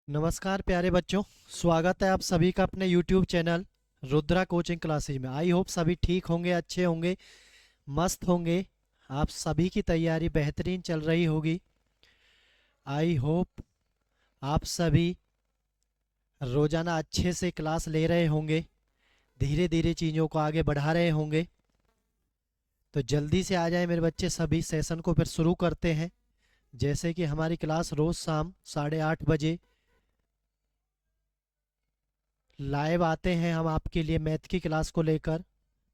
नमस्कार प्यारे बच्चों, स्वागत है आप सभी का अपने YouTube channel Rudra coaching classes में। आई होप सभी ठीक होंगे, अच्छे होंगे, मस्त होंगे। आप सभी की तैयारी बेहतरीन चल रही होगी। आई होप आप सभी रोज़ाना अच्छे से क्लास ले रहे होंगे, धीरे धीरे चीज़ों को आगे बढ़ा रहे होंगे। तो जल्दी से आ जाएं मेरे बच्चे, सभी सेशन को फिर शुरू करते हैं। जैसे कि हमारी क्लास रोज़ शाम 8:30 बजे लाइव आते हैं हम आपके लिए मैथ की क्लास को लेकर।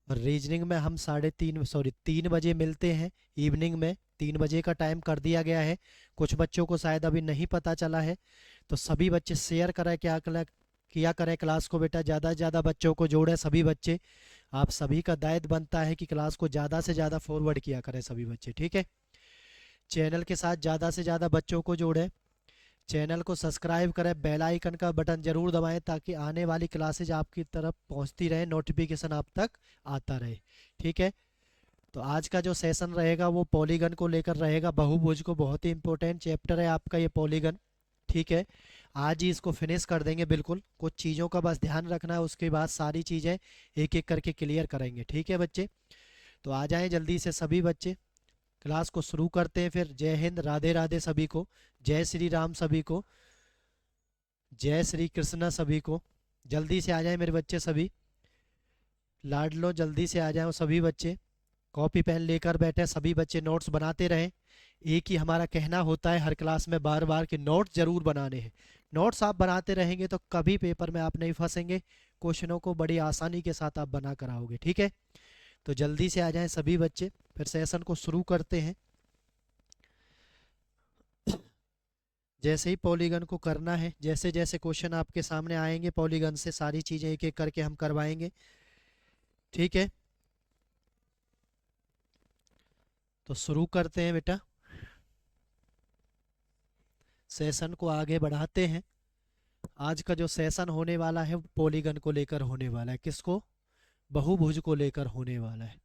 और रीजनिंग में हम 3 बजे मिलते हैं इवनिंग में। 3 बजे का टाइम कर दिया गया है। कुछ बच्चों को शायद अभी नहीं पता चला है, तो सभी बच्चे शेयर करें, किया करें क्लास को। बेटा ज़्यादा से ज़्यादा बच्चों को जोड़ें सभी बच्चे। आप सभी का दायित्व बनता है कि क्लास को ज़्यादा से ज़्यादा फॉरवर्ड किया करें सभी बच्चे, ठीक है। चैनल के साथ ज़्यादा से ज़्यादा बच्चों को जोड़ें। चैनल को सब्सक्राइब करें, बेल आइकन का बटन ज़रूर दबाएं ताकि आने वाली क्लासेज आपकी तरफ पहुंचती रहे, नोटिफिकेशन आप तक आता रहे, ठीक है। तो आज का जो सेशन रहेगा वो पॉलीगन को लेकर रहेगा, बहुभुज को। बहुत ही इंपॉर्टेंट चैप्टर है आपका ये पॉलीगन, ठीक है। आज ही इसको फिनिश कर देंगे बिल्कुल। कुछ चीज़ों का बस ध्यान रखना है, उसके बाद सारी चीज़ें एक एक करके क्लियर करेंगे, ठीक है बच्चे। तो आ जाएं जल्दी से सभी बच्चे, क्लास को शुरू करते हैं फिर। जय हिंद, राधे राधे सभी को, जय श्री राम सभी को, जय श्री कृष्णा सभी को। जल्दी से आ जाएं मेरे बच्चे सभी, लाडलो जल्दी से आ जाएं सभी बच्चे। कॉपी पेन लेकर बैठे सभी बच्चे, नोट्स बनाते रहें। एक ही हमारा कहना होता है हर क्लास में बार बार कि नोट्स जरूर बनाने हैं। नोट्स आप बनाते रहेंगे तो कभी पेपर में आप नहीं फंसेंगे, क्वेश्चनों को बड़ी आसानी के साथ आप बना कर आओगे, ठीक है। तो जल्दी से आ जाएं सभी बच्चे, फिर सेशन को शुरू करते हैं। जैसे ही पॉलीगन को करना है, जैसे जैसे क्वेश्चन आपके सामने आएंगे पॉलीगन से सारी चीज़ें एक एक करके हम करवाएंगे, ठीक है। तो शुरू करते हैं बेटा, सेशन को आगे बढ़ाते हैं। आज का जो सेशन होने वाला है वो पॉलीगन को लेकर होने वाला है। किसको? बहुभुज को लेकर होने वाला है।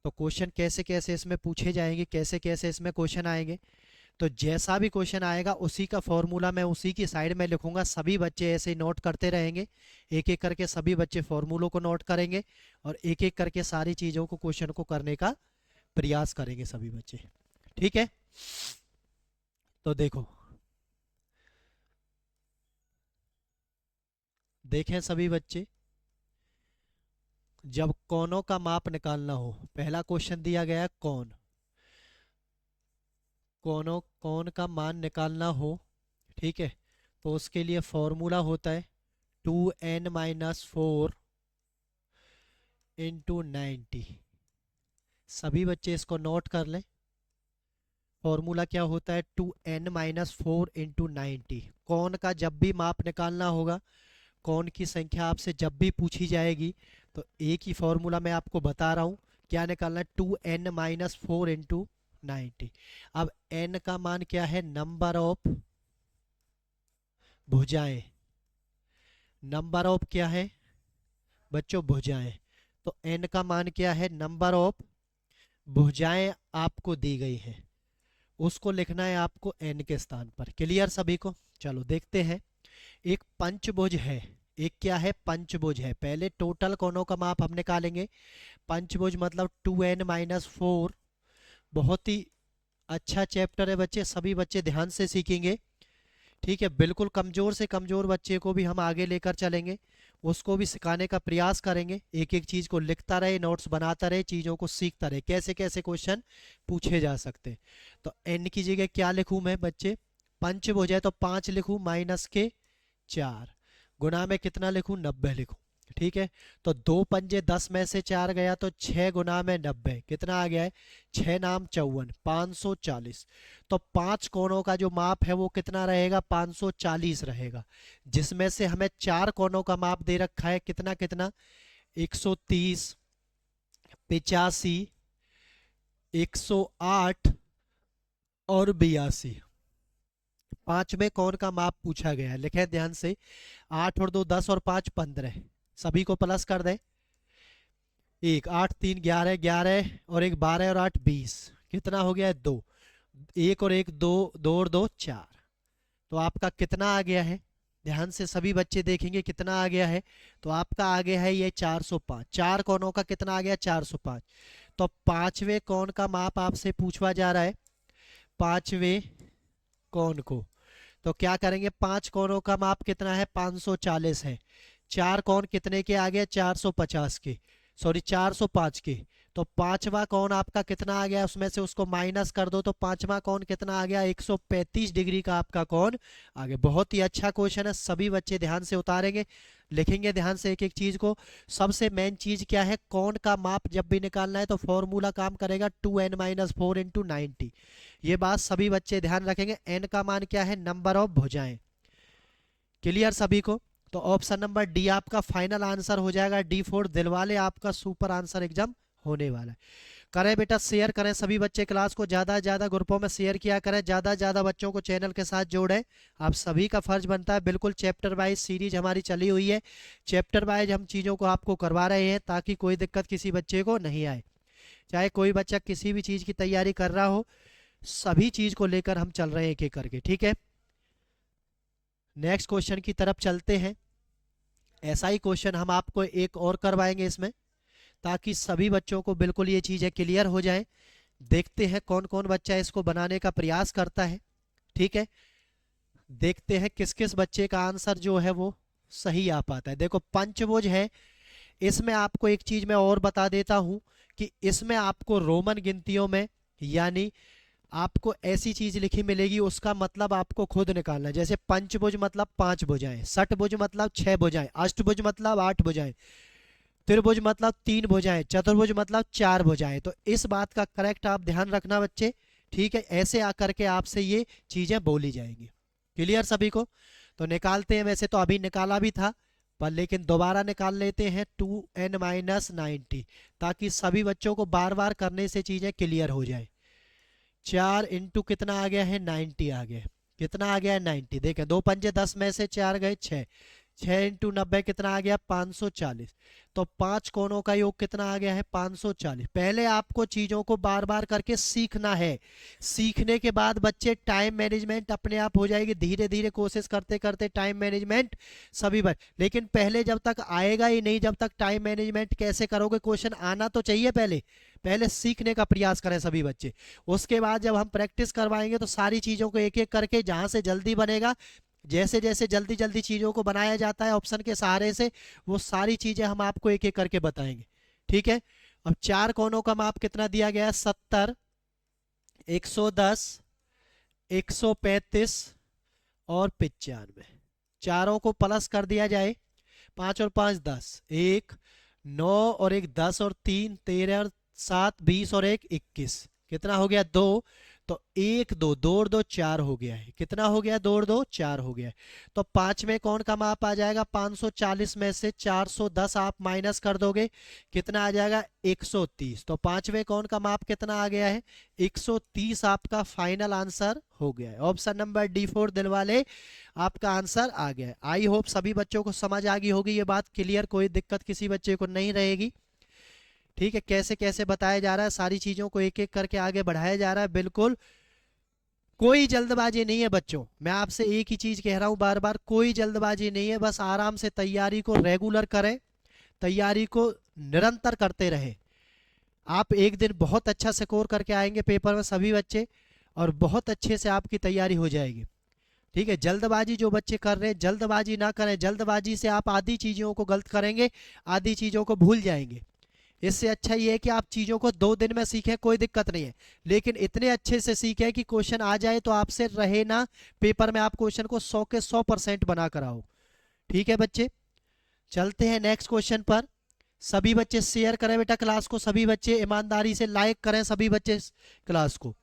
तो क्वेश्चन कैसे कैसे इसमें पूछे जाएंगे, कैसे कैसे इसमें क्वेश्चन आएंगे, तो जैसा भी क्वेश्चन आएगा उसी का फॉर्मूला मैं उसी की साइड में लिखूंगा। सभी बच्चे ऐसे ही नोट करते रहेंगे, एक एक करके सभी बच्चे फॉर्मूलों को नोट करेंगे और एक एक करके सारी चीज़ों को, क्वेश्चन को करने का प्रयास करेंगे सभी बच्चे, ठीक है। तो देखो, देखें सभी बच्चे, जब कोनों का माप निकालना हो, पहला क्वेश्चन दिया गया है कोन, कोन का मान निकालना हो, ठीक है। तो उसके लिए फॉर्मूला होता है 2n-4 इंटू 90। सभी बच्चे इसको नोट कर लें। फॉर्मूला क्या होता है? 2n-4 into 90। कौन का जब भी माप निकालना होगा, कौन की संख्या आपसे जब भी पूछी जाएगी, तो एक ही फॉर्मूला मैं आपको बता रहा हूँ क्या निकालना है, 2n-4 इंटू 90। अब n का मान क्या है? नंबर ऑफ भुजाएं। नंबर ऑफ क्या है बच्चों? भुजाएं। तो n का मान क्या है? नंबर ऑफ भुजाएं आपको दी गई है, उसको लिखना है आपको n के स्थान पर। क्लियर सभी को? चलो देखते हैं। एक पंचभुज है, एक क्या है? पंचभुज है। पहले टोटल कोनों का माप हम निकालेंगे। पंचभुज मतलब 2n-4। बहुत ही अच्छा चैप्टर है बच्चे, सभी बच्चे ध्यान से सीखेंगे, ठीक है। बिल्कुल कमज़ोर से कमज़ोर बच्चे को भी हम आगे लेकर चलेंगे, उसको भी सिखाने का प्रयास करेंगे। एक एक चीज़ को लिखता रहे, नोट्स बनाता रहे, चीज़ों को सीखता रहे, कैसे कैसे क्वेश्चन पूछे जा सकते। तो n की जगह क्या लिखूँ मैं बच्चे? पंचभुज है तो 5 लिखूँ माइनस के 4, गुना में कितना लिखूँ? 90 लिखूँ, ठीक है। तो 2 पंजे 10 में से 4 गया तो 6 गुना में 90 कितना आ गया है? 6 नाम 54, 540। तो 5 कोनों का जो माप है वो कितना रहेगा? 540 रहेगा, जिसमें से हमें 4 कोनों का माप दे रखा है। कितना कितना? 130, 85, 108 और 82। पांचवें कोण का माप पूछा गया है, लिखें ध्यान से। 8 और 2 10 और 5 15, सभी को प्लस कर दें। 1 8 3 11, 11 और 1 12 और 8 20, कितना हो गया है? 2। 1 और 1 2, 2 और 2 4। तो आपका कितना आ गया है? ध्यान से सभी बच्चे देखेंगे कितना आ गया है। तो आपका आ गया है ये 405। चार कोनों का कितना आ गया? 405। तो पांचवें कोण का माप आपसे पूछा जा रहा है, पांचवें कोण को। तो क्या करेंगे, पांच कोणों का माप कितना है? 540 है। चार कोण कितने के आ गए? 450 के, सॉरी 405 के। तो पांचवा कोण आपका कितना आ गया? उसमें से उसको माइनस कर दो, तो पांचवा कोण कितना आ गया? 135 डिग्री का आपका कोण आ गया। बहुत ही अच्छा क्वेश्चन है, सभी बच्चे ध्यान से उतारेंगे, लिखेंगे ध्यान से एक एक चीज को। सबसे मेन चीज क्या है, कोण का माप जब भी निकालना है तो फॉर्मूला काम करेगा 2n-4 इंटू 90। ये बात सभी बच्चे ध्यान रखेंगे। n का मान क्या है? नंबर ऑफ भुजाएं। क्लियर सभी को? तो ऑप्शन नंबर डी आपका फाइनल आंसर हो जाएगा। डी फॉर दिलवाले आपका सुपर आंसर एग्जाम होने वाला है। करें बेटा शेयर करें सभी बच्चे, क्लास को ज़्यादा से ज़्यादा ग्रुपों में शेयर किया करें, ज़्यादा से ज़्यादा बच्चों को चैनल के साथ जोड़ें। आप सभी का फर्ज बनता है। बिल्कुल चैप्टर वाइज सीरीज हमारी चली हुई है, चैप्टर वाइज हम चीज़ों को आपको करवा रहे हैं ताकि कोई दिक्कत किसी बच्चे को नहीं आए। चाहे कोई बच्चा किसी भी चीज़ की तैयारी कर रहा हो, सभी चीज़ को लेकर हम चल रहे हैं एक एक करके। ठीक है, नेक्स्ट क्वेश्चन की तरफ चलते हैं। ऐसा ही क्वेश्चन हम आपको एक और करवाएंगे इसमें, ताकि सभी बच्चों को बिल्कुल ये चीज़ें क्लियर हो जाए। देखते हैं कौन कौन बच्चा इसको बनाने का प्रयास करता है। ठीक है, देखते हैं किस किस बच्चे का आंसर जो है वो सही आ पाता है। देखो पंचभुज है, इसमें आपको एक चीज मैं और बता देता हूं कि इसमें आपको रोमन गिनतियों में, यानी आपको ऐसी चीज लिखी मिलेगी, उसका मतलब आपको खुद निकालना है। जैसे पंचभुज मतलब 5 भुजाएं, षटभुज मतलब 6 भुजाएं, अष्टभुज मतलब 8 भुजाएं, त्रिभुज मतलब 3 भुजाएं, चतुर्भुज मतलब 4 भुजाएं। तो इस बात का करेक्ट आप ध्यान रखना बच्चे। ठीक है, ऐसे आकर के आपसे ये चीजें बोली जाएंगी। क्लियर सभी को? तो निकालते हैं, वैसे तो अभी निकाला भी था पर लेकिन दोबारा निकाल लेते हैं 2n-90, ताकि सभी बच्चों को बार बार करने से चीजें क्लियर हो जाए। 4 इंटू कितना आ गया है? 90 आ गया। कितना आ गया है? 90। देखें 2 पंजे 10 में से 4 गए 6, 6 इंटू 90 कितना आ गया? 540। तो 5 कोणों का योग कितना आ गया है? 540। पहले आपको चीजों को बार बार करके सीखना है, सीखने के बाद बच्चे टाइम मैनेजमेंट अपने आप हो जाएगी। धीरे धीरे कोशिश करते करते टाइम मैनेजमेंट सभी बार, लेकिन पहले जब तक आएगा ही नहीं, जब तक टाइम मैनेजमेंट कैसे करोगे? क्वेश्चन आना तो चाहिए पहले, पहले सीखने का प्रयास करें सभी बच्चे। उसके बाद जब हम प्रैक्टिस करवाएंगे तो सारी चीजों को एक एक करके, जहां से जल्दी बनेगा, जैसे जैसे जल्दी जल्दी चीजों को बनाया जाता है ऑप्शन के सहारे से, वो सारी चीजें हम आपको एक एक करके बताएंगे। ठीक है, अब चार कोनों का माप कितना दिया गया है? 70, 110, 135 और 95। चारों को प्लस कर दिया जाए, 5 और 5 10, 1 9 और 1 10 और 3 13 और 7 20 और 1 21। कितना हो गया? 2। तो 1 2 2 और 2 4 हो गया है। कितना हो गया? 2 और 2 4 हो गया है। तो पांचवें कोण का माप आ जाएगा 540 में से 410 आप माइनस कर दोगे, कितना आ जाएगा? 130। तो पांचवें कोण का माप कितना आ गया है? 130 आपका फाइनल आंसर हो गया है। Option number D four Dilwale आपका आंसर आ गया है। आई होप सभी बच्चों को समझ आ गई होगी ये बात क्लियर, कोई दिक्कत किसी बच्चे को नहीं रहेगी। ठीक है, कैसे कैसे बताया जा रहा है, सारी चीजों को एक एक करके आगे बढ़ाया जा रहा है। बिल्कुल कोई जल्दबाजी नहीं है बच्चों, मैं आपसे एक ही चीज कह रहा हूं बार बार, कोई जल्दबाजी नहीं है। बस आराम से तैयारी को रेगुलर करें, तैयारी को निरंतर करते रहे। आप एक दिन बहुत अच्छा स्कोर करके आएंगे पेपर में सभी बच्चे, और बहुत अच्छे से आपकी तैयारी हो जाएगी। ठीक है, जल्दबाजी जो बच्चे कर रहे हैं जल्दबाजी ना करें। जल्दबाजी से आप आधी चीजों को गलत करेंगे, आधी चीजों को भूल जाएंगे। इससे अच्छा ये है कि आप चीजों को 2 दिन में सीखें, कोई दिक्कत नहीं है, लेकिन इतने अच्छे से सीखें कि क्वेश्चन आ जाए तो आपसे रहे ना पेपर में, आप क्वेश्चन को 100 के 100% बना कर आओ। ठीक है बच्चे, चलते हैं नेक्स्ट क्वेश्चन पर। सभी बच्चे शेयर करें बेटा क्लास को, सभी बच्चे ईमानदारी से लाइक करें सभी बच्चे क्लास को।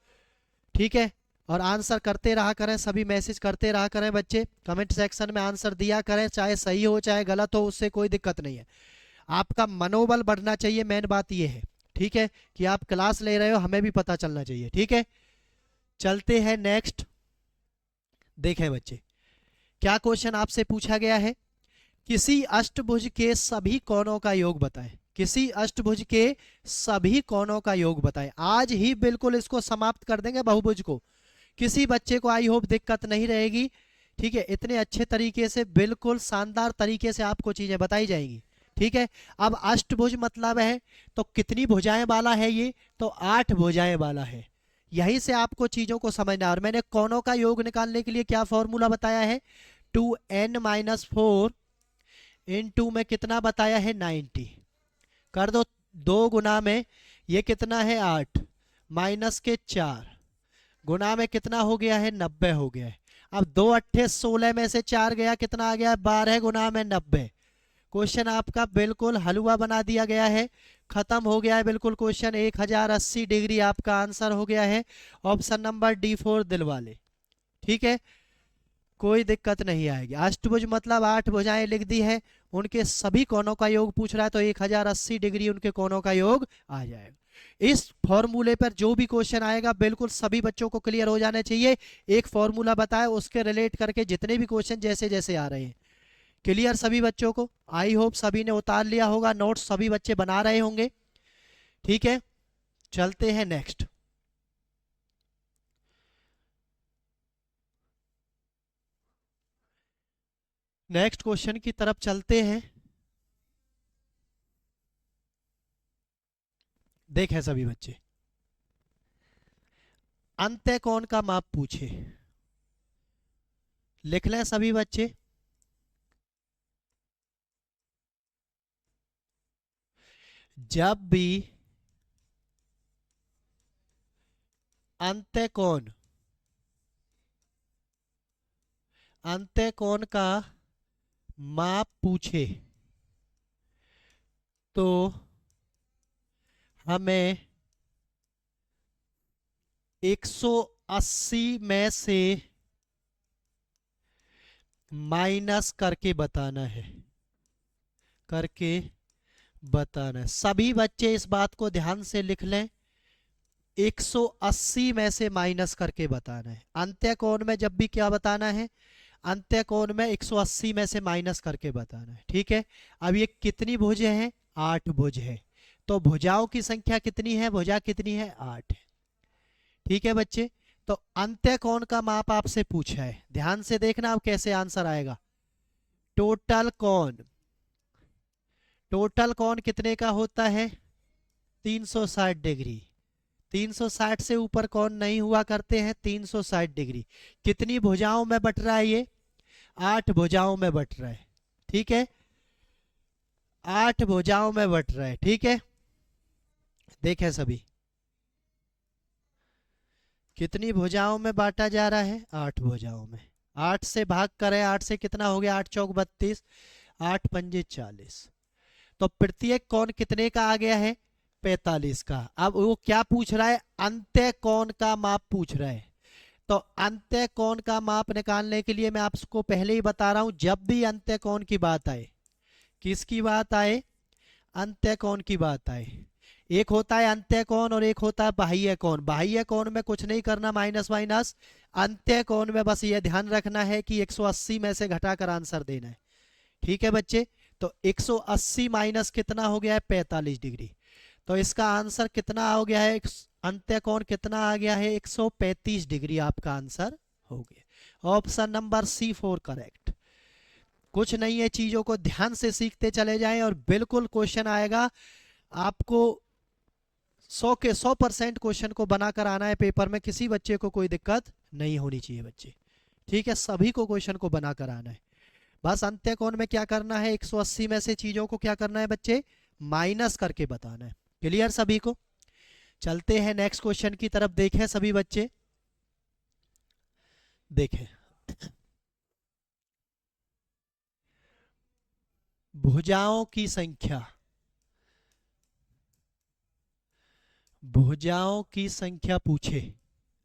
ठीक है, और आंसर करते रहा करें, सभी मैसेज करते रहा करें बच्चे, कमेंट सेक्शन में आंसर दिया करें, चाहे सही हो चाहे गलत हो, उससे कोई दिक्कत नहीं है। आपका मनोबल बढ़ना चाहिए, मेन बात ये है। ठीक है, कि आप क्लास ले रहे हो, हमें भी पता चलना चाहिए। ठीक है, चलते हैं नेक्स्ट। देखें बच्चे, क्या क्वेश्चन आपसे पूछा गया है? किसी अष्टभुज के सभी कोणों का योग बताएं। किसी अष्टभुज के सभी कोणों का योग बताएं। आज ही बिल्कुल इसको समाप्त कर देंगे बहुभुज को। किसी बच्चे को आई होप दिक्कत नहीं रहेगी। ठीक है, इतने अच्छे तरीके से, बिल्कुल शानदार तरीके से आपको चीजें बताई जाएंगी। ठीक है, अब अष्टभुज मतलब है तो कितनी भुजाएं वाला है ये, तो 8 भुजाएं वाला है। यहीं से आपको चीजों को समझना है। और मैंने कोनों का योग निकालने के लिए क्या फॉर्मूला बताया है, 2n-4 इन 2 में कितना बताया है, 90 कर दो, 2 गुना में ये कितना है 8 माइनस के 4 गुना में कितना हो गया है 90 हो गया है। अब 2 अट्ठे 16 में से 4 गया, कितना आ गया 12 गुना में 90। क्वेश्चन आपका बिल्कुल हलवा बना दिया गया है, खत्म हो गया है बिल्कुल क्वेश्चन। 1080 डिग्री आपका आंसर हो गया है। Option number D4 Dilwale. ठीक है, कोई दिक्कत नहीं आएगी। अष्टभुज मतलब 8 भुजाएं लिख दी है, उनके सभी कोनों का योग पूछ रहा है तो 1080 डिग्री उनके कोनों का योग आ जाएगा। इस फॉर्मूले पर जो भी क्वेश्चन आएगा बिल्कुल सभी बच्चों को क्लियर हो जाने चाहिए। एक फॉर्मूला बताए उसके रिलेट करके जितने भी क्वेश्चन जैसे जैसे आ रहे हैं, क्लियर सभी बच्चों को। आई होप सभी ने उतार लिया होगा, नोट्स सभी बच्चे बना रहे होंगे। ठीक है, चलते हैं नेक्स्ट। नेक्स्ट क्वेश्चन की तरफ चलते हैं। देखें सभी बच्चे, अंत्य कोण का माप पूछे, लिख लें सभी बच्चे। जब भी अंत्य कोण का माप पूछे तो हमें 180 में से माइनस करके बताना है, सभी बच्चे इस बात को ध्यान से लिख लें। 180 में से माइनस करके बताना है। अंत्य कोण में जब भी क्या बताना है, अंत्य कोण में 180 में से माइनस करके बताना है। ठीक है, अब ये कितनी भुजें हैं, 8 भुज है, तो भुजाओं की संख्या कितनी है, भुजा कितनी है, 8 है। ठीक है बच्चे, तो अंत्य कोण का माप आपसे पूछा है, ध्यान से देखना अब कैसे आंसर आएगा। टोटल कोण कितने का होता है, 360 डिग्री। 360 से ऊपर कोण नहीं हुआ करते हैं, 360 डिग्री। कितनी भुजाओं में बट रहा है ये, 8 भुजाओं में बट रहा है। ठीक है, 8 भुजाओं में बट रहा है। ठीक है, देखें सभी कितनी भुजाओं में बांटा जा रहा है, 8 भुजाओं में। 8 से भाग करें, 8 से कितना हो गया, 8 चौक 32, 8 पंजे 40। तो प्रत्येक कोण कितने का आ गया है, 45 का। अब वो क्या पूछ रहा है, अंत्य कोण का माप पूछ रहा है। तो अंत्य कोण का माप निकालने के लिए मैं आपको पहले ही बता रहा हूं, जब भी अंत्य कोण की बात आए, किसकी बात आए, अंत्य कोण की बात आए, एक होता है अंत्य कोण और एक होता है बाह्य कोण। बाह्य कोण में कुछ नहीं करना, माइनस माइनस। अंत्य कोण में बस ये ध्यान रखना है कि 180 में से घटाकर आंसर देना है। ठीक है बच्चे, तो 180 माइनस कितना हो गया है, 45 डिग्री। तो इसका आंसर कितना हो गया है, अंत्य कोण कितना आ गया है, 135 डिग्री आपका आंसर हो गया। Option number C4 correct. कुछ नहीं है, चीजों को ध्यान से सीखते चले जाएं और बिल्कुल क्वेश्चन आएगा आपको। 100 के 100% क्वेश्चन को बनाकर आना है पेपर में, किसी बच्चे को कोई दिक्कत नहीं होनी चाहिए बच्चे। ठीक है, सभी को क्वेश्चन को बनाकर आना है। बस अंत्य कोण में क्या करना है, 180 में से चीजों को क्या करना है बच्चे, माइनस करके बताना है। क्लियर सभी को। चलते हैं नेक्स्ट क्वेश्चन की तरफ। देखें सभी बच्चे, देखें भुजाओं की संख्या, भुजाओं की संख्या पूछे,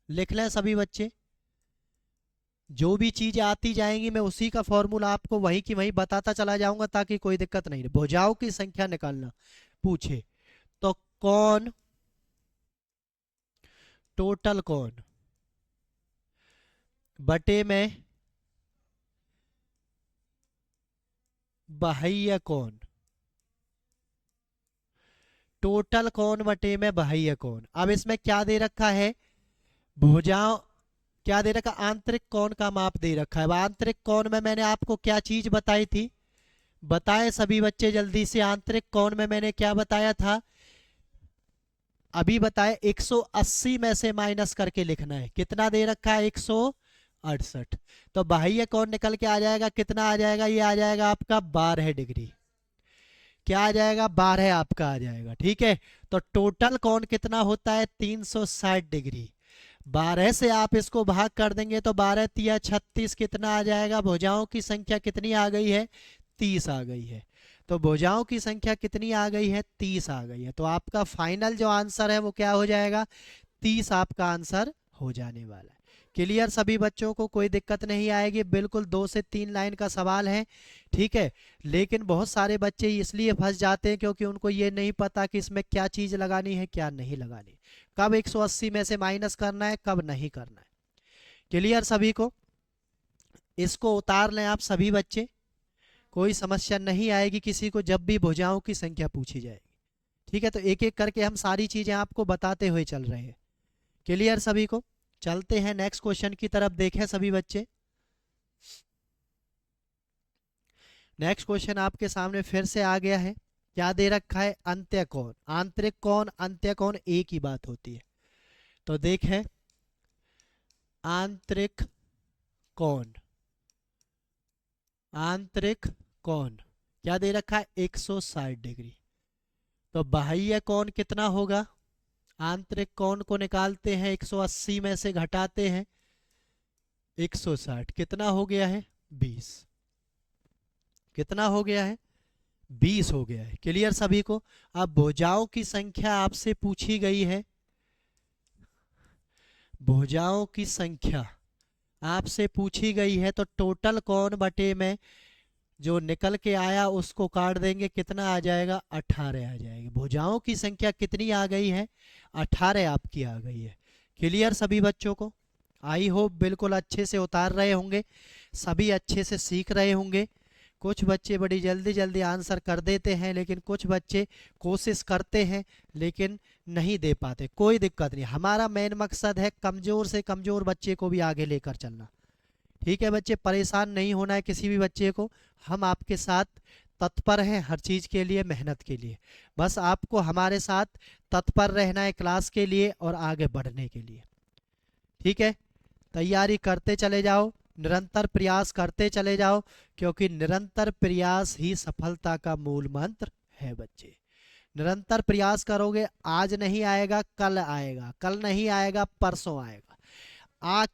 लिख लें सभी बच्चे। जो भी चीज आती जाएंगी मैं उसी का फॉर्मूला आपको वहीं की वहीं बताता चला जाऊंगा ताकि कोई दिक्कत नहीं रहे। भुजाओं की संख्या निकालना पूछे तो कौन, टोटल कोण बटे में बाह्य कोण, टोटल कोण बटे में बाह्य कोण। अब इसमें क्या दे रखा है, भुजाओं, क्या दे रखा, आंतरिक कोण का माप दे रखा है। अब आंतरिक कोण में मैंने आपको क्या चीज बताई थी, बताएं सभी बच्चे जल्दी से। आंतरिक कोण में मैंने क्या बताया था, अभी बताए 180 में से माइनस करके लिखना है। कितना दे रखा है, 168। तो बाह्य कोण निकल के आ जाएगा, कितना आ जाएगा, ये आ जाएगा आपका 12 डिग्री। क्या आ जाएगा, 12 आपका आ जाएगा। ठीक है, तो टोटल कोण कितना होता है, 360 डिग्री। 12 से आप इसको भाग कर देंगे तो 12 तिया 36, कितना आ जाएगा, भुजाओं की संख्या कितनी आ गई है, 30 आ गई है। तो भुजाओं की संख्या कितनी आ गई है, 30 आ गई है। तो आपका फाइनल जो आंसर है वो क्या हो जाएगा, 30 आपका आंसर हो जाने वाला है। क्लियर सभी बच्चों को, कोई दिक्कत नहीं आएगी, बिल्कुल 2 से 3 लाइन का सवाल है। ठीक है, लेकिन बहुत सारे बच्चे इसलिए फंस जाते हैं क्योंकि उनको ये नहीं पता कि इसमें क्या चीज़ लगानी है क्या नहीं लगानी, कब 180 में से माइनस करना है कब नहीं करना है। क्लियर सभी को, इसको उतार लें आप सभी बच्चे, कोई समस्या नहीं आएगी किसी को जब भी भुजाओं की संख्या पूछी जाएगी। ठीक है, तो एक एक करके हम सारी चीजें आपको बताते हुए चल रहे हैं। क्लियर सभी को, चलते हैं नेक्स्ट क्वेश्चन की तरफ, देखें सभी बच्चे। नेक्स्ट क्वेश्चन आपके सामने फिर से आ गया है। क्या दे रखा है, अंत्य कोण। आंतरिक कोण अंत्य कोण एक ही बात होती है। तो देखें, आंतरिक कोण, आंतरिक कोण क्या दे रखा है, 160 डिग्री। तो बाह्य कोण कितना होगा, आंतरिक कोण को निकालते हैं, 180 में से घटाते हैं 160, कितना हो गया है, 20। कितना हो गया है, 20 हो गया है। क्लियर सभी को। अब भुजाओं की संख्या आपसे पूछी गई है, भुजाओं की संख्या आपसे पूछी गई है, तो टोटल कोण बटे में जो निकल के आया उसको काट देंगे, कितना आ जाएगा, 18 आ जाएगी। भुजाओं की संख्या कितनी आ गई है, 18 आपकी आ गई है। क्लियर सभी बच्चों को, आई होप बिल्कुल अच्छे से उतार रहे होंगे, सभी अच्छे से सीख रहे होंगे। कुछ बच्चे बड़ी जल्दी जल्दी आंसर कर देते हैं, लेकिन कुछ बच्चे कोशिश करते हैं लेकिन नहीं दे पाते। कोई दिक्कत नहीं, हमारा मेन मकसद है कमज़ोर से कमज़ोर बच्चे को भी आगे लेकर चलना। ठीक है बच्चे, परेशान नहीं होना है किसी भी बच्चे को, हम आपके साथ तत्पर हैं हर चीज़ के लिए, मेहनत के लिए। बस आपको हमारे साथ तत्पर रहना है क्लास के लिए और आगे बढ़ने के लिए। ठीक है, तैयारी करते चले जाओ, निरंतर प्रयास करते चले जाओ, क्योंकि निरंतर प्रयास ही सफलता का मूल मंत्र है बच्चे। निरंतर प्रयास करोगे, आज नहीं आएगा कल आएगा, कल नहीं आएगा परसों आएगा, आ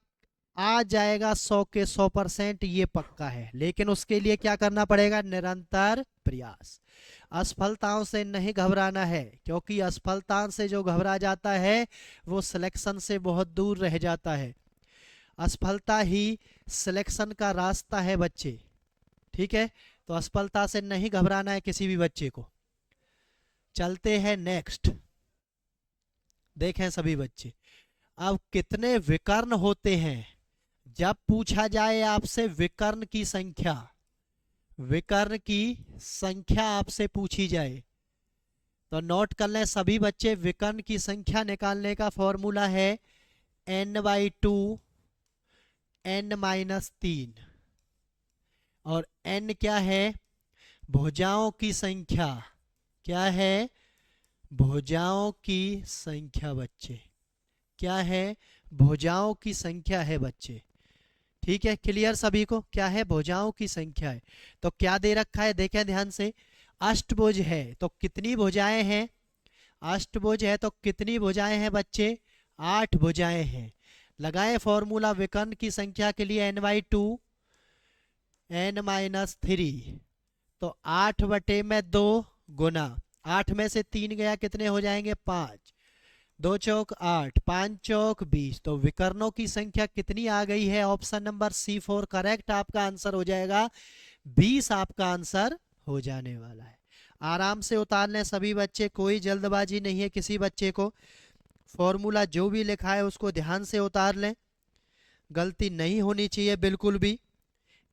आ जाएगा 100 के 100%, ये पक्का है। लेकिन उसके लिए क्या करना पड़ेगा, निरंतर प्रयास। असफलताओं से नहीं घबराना है, क्योंकि असफलता से जो घबरा जाता है वो सिलेक्शन से बहुत दूर रह जाता है। असफलता ही सिलेक्शन का रास्ता है बच्चे। ठीक है, तो असफलता से नहीं घबराना है किसी भी बच्चे को। चलते हैं नेक्स्ट, देखें सभी बच्चे। अब कितने विकर्ण होते हैं, जब पूछा जाए आपसे विकर्ण की संख्या, विकर्ण की संख्या आपसे पूछी जाए तो नोट कर लें सभी बच्चे, विकर्ण की संख्या निकालने का फॉर्मूला है n/2 n-3। और n क्या है, भुजाओं की संख्या। क्या है, भुजाओं की संख्या बच्चे, क्या है, भुजाओं की संख्या है बच्चे। ठीक है, क्लियर सभी को, क्या है, भुजाओं की संख्या है। तो क्या दे रखा है, देखें ध्यान से, अष्टभुज है तो कितनी भुजाएं हैं, अष्टभुज है तो कितनी भुजाएं हैं बच्चे, 8 भुजाएं हैं। लगाएं फॉर्मूला विकर्ण की संख्या के लिए, n/2 n-3। तो 8/2 गुना 8 में से 3 गया, कितने हो जाएंगे, 5। 2 चौक 8, 5 चौक 20। तो विकर्णों की संख्या कितनी आ गई है, ऑप्शन नंबर C4 करेक्ट आपका आंसर हो जाएगा, 20 आपका आंसर हो जाने वाला है। आराम से उतार लें सभी बच्चे, कोई जल्दबाजी नहीं है किसी बच्चे को। फॉर्मूला जो भी लिखा है उसको ध्यान से उतार लें, गलती नहीं होनी चाहिए बिल्कुल भी।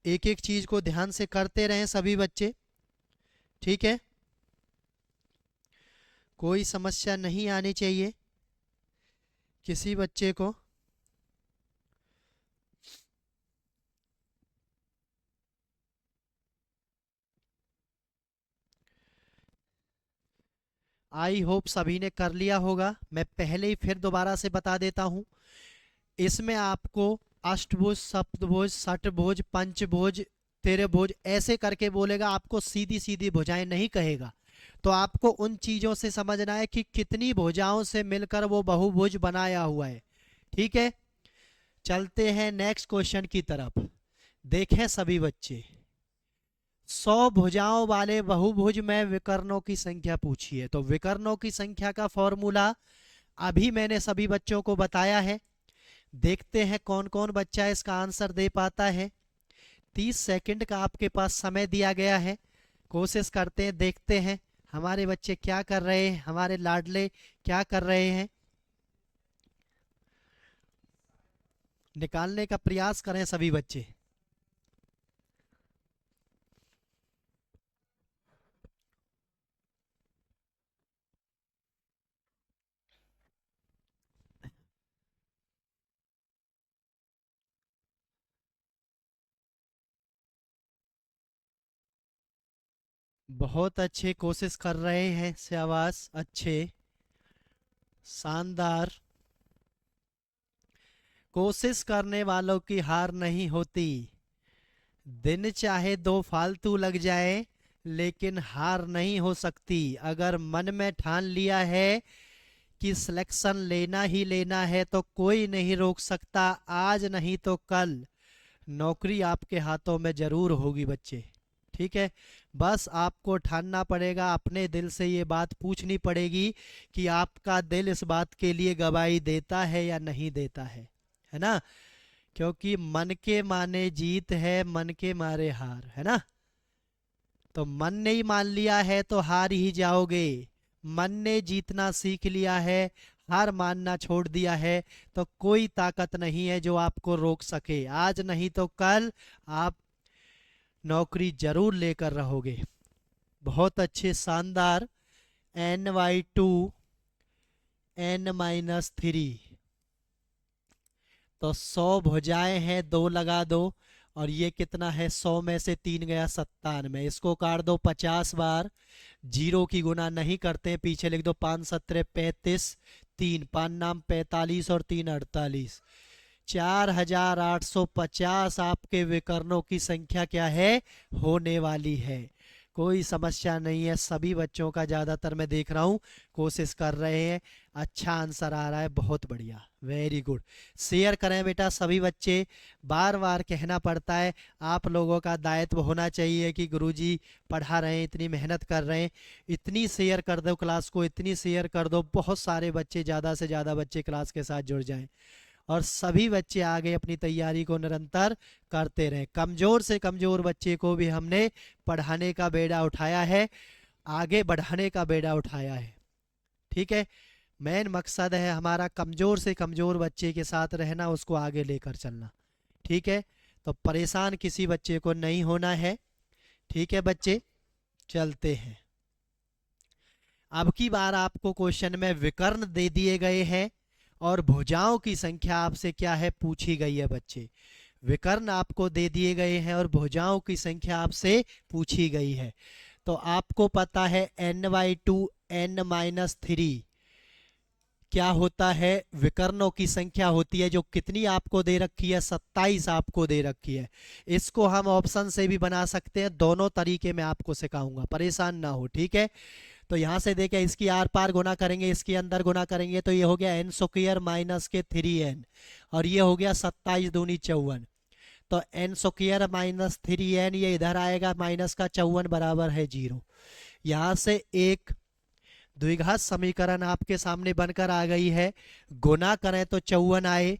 एक एक चीज को ध्यान से करते रहें सभी बच्चे। ठीक है, कोई समस्या नहीं आनी चाहिए किसी बच्चे को। आई होप सभी ने कर लिया होगा। मैं पहले ही फिर दोबारा से बता देता हूँ। इसमें आपको अष्टभुज, सप्तभुज, षटभुज, पंचभुज, त्रिभुज ऐसे करके बोलेगा, आपको सीधी सीधी भुजाएं नहीं कहेगा। तो आपको उन चीजों से समझना है कि कितनी भुजाओं से मिलकर वो बहुभुज बनाया हुआ है। ठीक है, चलते हैं नेक्स्ट क्वेश्चन की तरफ। देखें सभी बच्चे, 100 भुजाओं वाले बहुभुज में विकर्णों की संख्या पूछी है। तो विकर्णों की संख्या का फॉर्मूला अभी मैंने सभी बच्चों को बताया है। देखते हैं कौन कौन बच्चा इसका आंसर दे पाता है। 30 सेकंड का आपके पास समय दिया गया है। कोशिश करते हैं, देखते हैं हमारे बच्चे क्या कर रहे हैं, हमारे लाडले क्या कर रहे हैं। निकालने का प्रयास करें सभी बच्चे। बहुत अच्छे कोशिश कर रहे हैं, शाबाश, अच्छे, शानदार। कोशिश करने वालों की हार नहीं होती। दिन चाहे दो फालतू लग जाए लेकिन हार नहीं हो सकती। अगर मन में ठान लिया है कि सिलेक्शन लेना ही लेना है तो कोई नहीं रोक सकता। आज नहीं तो कल नौकरी आपके हाथों में जरूर होगी बच्चे। ठीक है, बस आपको ठानना पड़ेगा, अपने दिल से ये बात पूछनी पड़ेगी कि आपका दिल इस बात के लिए गवाही देता है या नहीं देता है ना। क्योंकि मन के माने जीत है, मन के मारे हार, है ना। तो मन ने ही मान लिया है तो हार ही जाओगे। मन ने जीतना सीख लिया है, हार मानना छोड़ दिया है, तो कोई ताकत नहीं है जो आपको रोक सके। आज नहीं तो कल आप नौकरी जरूर लेकर रहोगे। बहुत अच्छे, शानदार। NY2 N-3, तो 100 भुजाएं हैं, 2 लगा दो। और ये कितना है, 100 में से 3 गया 97। इसको काट दो 50 बार। जीरो की गुना नहीं करते, पीछे लिख दो 5 17 35, 3 5 नाम 45 और 3 48। 4850 आपके विकर्णों की संख्या क्या है, होने वाली है। कोई समस्या नहीं है, सभी बच्चों का ज़्यादातर मैं देख रहा हूँ कोशिश कर रहे हैं। अच्छा आंसर आ रहा है, बहुत बढ़िया, वेरी गुड। शेयर करें बेटा सभी बच्चे। बार बार कहना पड़ता है, आप लोगों का दायित्व होना चाहिए कि गुरुजी पढ़ा रहे हैं, इतनी मेहनत कर रहे हैं, इतनी शेयर कर दो क्लास को, इतनी शेयर कर दो, बहुत सारे बच्चे, ज़्यादा से ज़्यादा बच्चे क्लास के साथ जुड़ जाएं और सभी बच्चे आगे अपनी तैयारी को निरंतर करते रहें। कमज़ोर से कमज़ोर बच्चे को भी हमने पढ़ाने का बेड़ा उठाया है, आगे बढ़ाने का बेड़ा उठाया है। ठीक है, मेन मकसद है हमारा कमज़ोर से कमज़ोर बच्चे के साथ रहना, उसको आगे लेकर चलना। ठीक है, तो परेशान किसी बच्चे को नहीं होना है। ठीक है बच्चे, चलते हैं। अब की बार आपको क्वेश्चन में विकर्ण दे दिए गए हैं और भुजाओं की संख्या आपसे क्या है, पूछी गई है बच्चे। विकर्ण आपको दे दिए गए हैं और भुजाओं की संख्या आपसे पूछी गई है। तो आपको पता है NY2 N-3 क्या होता है, विकर्णों की संख्या होती है, जो कितनी आपको दे रखी है, 27 आपको दे रखी है। इसको हम ऑप्शन से भी बना सकते हैं, दोनों तरीके में आपको सिखाऊंगा, परेशान ना हो। ठीक है, तो यहाँ से देखें, इसकी आर पार गुना करेंगे, इसके अंदर गुना करेंगे, तो ये हो गया n² माइनस के 3n और ये हो गया 27 दूनी 54। तो n² माइनस 3n, ये इधर आएगा, माइनस का 54 बराबर है 0। यहाँ से एक द्विघात समीकरण आपके सामने बनकर आ गई है। गुना करें तो 54 आए,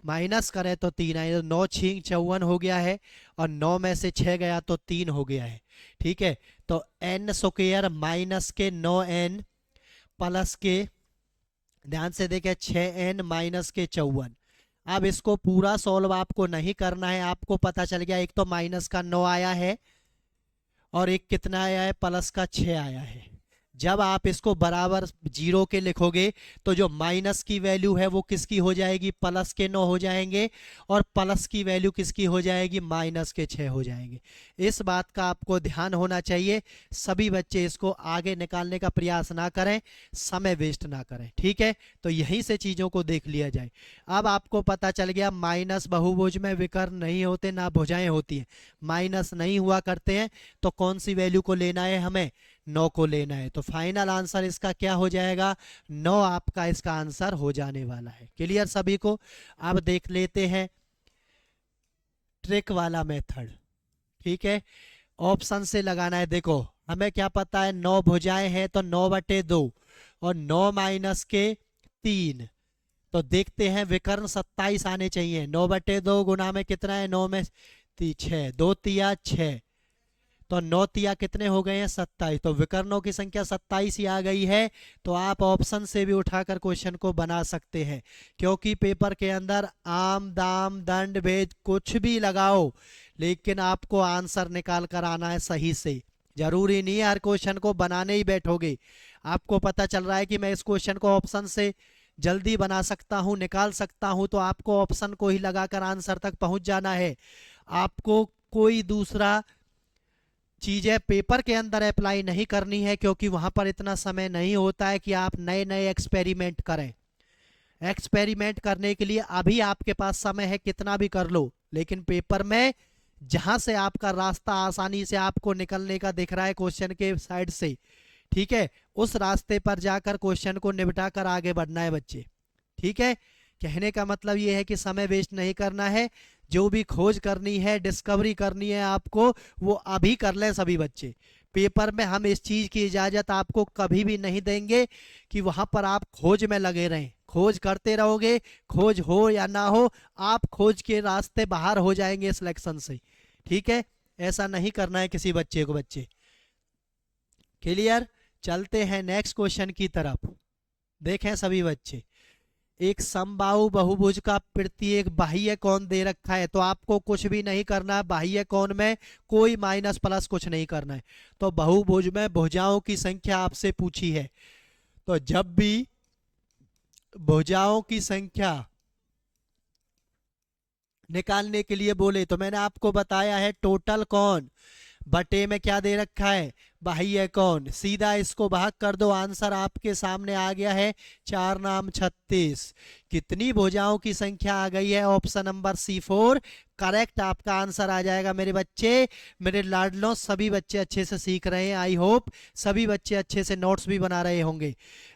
माइनस करें तो 3 आए, तो 9 छींग 54 हो गया है और 9 में से 6 गया तो 3 हो गया है। ठीक है, तो n² माइनस के 9n प्लस के, ध्यान से देखें, 6n माइनस के 54। अब इसको पूरा सॉल्व आपको नहीं करना है, आपको पता चल गया एक तो माइनस का 9 आया है और एक कितना आया है, प्लस का 6 आया है। जब आप इसको बराबर 0 के लिखोगे तो जो माइनस की वैल्यू है वो किसकी हो जाएगी, प्लस के 9 हो जाएंगे, और प्लस की वैल्यू किसकी हो जाएगी, माइनस के 6 हो जाएंगे। इस बात का आपको ध्यान होना चाहिए। सभी बच्चे इसको आगे निकालने का प्रयास ना करें, समय वेस्ट ना करें, ठीक है। तो यहीं से चीज़ों को देख लिया जाए। अब आपको पता चल गया माइनस बहुभुज में विकर्ण नहीं होते, ना भुजाएं होती हैं, माइनस नहीं हुआ करते हैं। तो कौन सी वैल्यू को लेना है, हमें 9 को लेना है। तो फाइनल आंसर इसका क्या हो जाएगा, 9 आपका इसका आंसर हो जाने वाला है। क्लियर सभी को। अब देख लेते हैं ट्रिक वाला मेथड, ठीक है। ऑप्शन से लगाना है। देखो हमें क्या पता है, 9 भुजाएं हैं तो 9/2 और 9 माइनस के 3। तो देखते हैं विकर्ण 27 आने चाहिए। 9/2 गुना में कितना है, 9 में 6, 2 तिया 6, तो 9 तिया कितने हो गए हैं, 27। तो विकर्णों की संख्या 27 ही आ गई है। तो आप ऑप्शन से भी उठाकर क्वेश्चन को बना सकते हैं, क्योंकि पेपर के अंदर आम दाम दंड भेद कुछ भी लगाओ, लेकिन आपको आंसर निकाल कर आना है सही से। जरूरी नहीं है हर क्वेश्चन को बनाने ही बैठोगे। आपको पता चल रहा है कि मैं इस क्वेश्चन को ऑप्शन से जल्दी बना सकता हूं, निकाल सकता हूं, तो आपको ऑप्शन को ही लगाकर आंसर तक पहुंच जाना है। आपको कोई दूसरा चीजें पेपर के अंदर अप्लाई नहीं करनी है, क्योंकि वहां पर इतना समय नहीं होता है कि आप नए नए एक्सपेरिमेंट करें। एक्सपेरिमेंट करने के लिए अभी आपके पास समय है, कितना भी कर लो, लेकिन पेपर में जहां से आपका रास्ता आसानी से आपको निकलने का दिख रहा है क्वेश्चन के साइड से, ठीक है, उस रास्ते पर जाकर क्वेश्चन को निपटा कर आगे बढ़ना है बच्चे, ठीक है। कहने का मतलब ये है कि समय वेस्ट नहीं करना है। जो भी खोज करनी है, डिस्कवरी करनी है आपको, वो अभी कर लें सभी बच्चे। पेपर में हम इस चीज की इजाजत आपको कभी भी नहीं देंगे कि वहां पर आप खोज में लगे रहें। खोज करते रहोगे, खोज हो या ना हो, आप खोज के रास्ते बाहर हो जाएंगे सिलेक्शन से, ठीक है। ऐसा नहीं करना है किसी बच्चे को, बच्चे क्लियर। चलते हैं नेक्स्ट क्वेश्चन की तरफ। देखें सभी बच्चे, एक समबाहु बहुभुज का प्रत्येक बाह्य कोण दे रखा है, तो आपको कुछ भी नहीं करना है। बाह्य कोण में कोई माइनस प्लस कुछ नहीं करना है। तो बहुभुज में भुजाओं की संख्या आपसे पूछी है, तो जब भी भुजाओं की संख्या निकालने के लिए बोले, तो मैंने आपको बताया है टोटल कोण बटे में क्या दे रखा है, बाह्य कोण। सीधा इसको भाग कर दो, आंसर आपके सामने आ गया है 4 नाम 36। कितनी भुजाओं की संख्या आ गई है, ऑप्शन नंबर C4 करेक्ट आपका आंसर आ जाएगा। मेरे बच्चे, मेरे लाडलों, सभी बच्चे अच्छे से सीख रहे हैं। आई होप सभी बच्चे अच्छे से नोट्स भी बना रहे होंगे।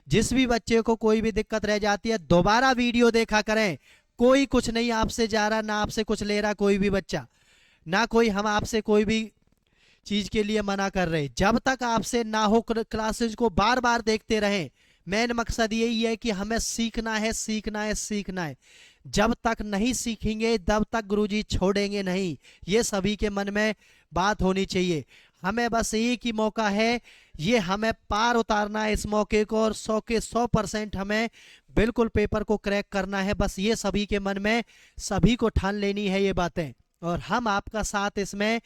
जिस भी बच्चे को कोई भी दिक्कत रह जाती है, दोबारा वीडियो देखा करें। कोई कुछ नहीं आपसे जा रहा, ना आपसे कुछ ले रहा कोई भी बच्चा, ना कोई हम आपसे कोई भी चीज के लिए मना कर रहे। जब तक आपसे ना हो, क्लासेज को बार बार देखते रहें। मेन मकसद यही है कि हमें सीखना है, सीखना है, सीखना है। जब तक नहीं सीखेंगे तब तक गुरुजी छोड़ेंगे नहीं, ये सभी के मन में बात होनी चाहिए। हमें बस एक ही मौका है, ये हमें पार उतारना है इस मौके को, और 100 के 100% हमें बिल्कुल पेपर को क्रैक करना है। बस ये सभी के मन में, सभी को ठान लेनी है ये बातें, और हम आपका साथ इसमें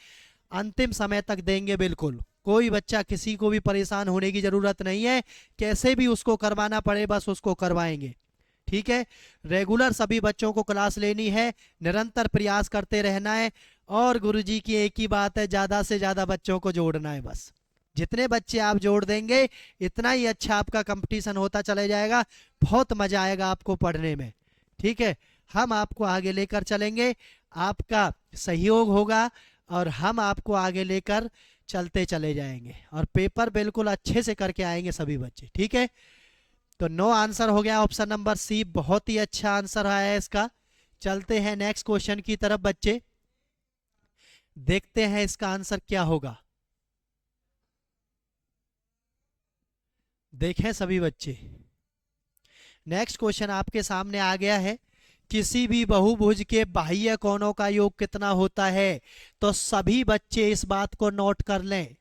अंतिम समय तक देंगे। बिल्कुल कोई बच्चा, किसी को भी परेशान होने की जरूरत नहीं है। कैसे भी उसको करवाना पड़े, बस उसको करवाएंगे, ठीक है। रेगुलर सभी बच्चों को क्लास लेनी है, निरंतर प्रयास करते रहना है, और गुरुजी की एक ही बात है, ज्यादा से ज्यादा बच्चों को जोड़ना है। बस जितने बच्चे आप जोड़ देंगे, इतना ही अच्छा आपका कंपटीशन होता चले जाएगा। बहुत मजा आएगा आपको पढ़ने में, ठीक है। हम आपको आगे लेकर चलेंगे, आपका सहयोग होगा, और हम आपको आगे लेकर चलते चले जाएंगे, और पेपर बिल्कुल अच्छे से करके आएंगे सभी बच्चे, ठीक है। तो 9 आंसर हो गया ऑप्शन नंबर C, बहुत ही अच्छा आंसर आया है इसका। चलते हैं नेक्स्ट क्वेश्चन की तरफ बच्चे, देखते हैं इसका आंसर क्या होगा। देखें सभी बच्चे, नेक्स्ट क्वेश्चन आपके सामने आ गया है। किसी भी बहुभुज के बाह्य कोणों का योग कितना होता है, तो सभी बच्चे इस बात को नोट कर लें।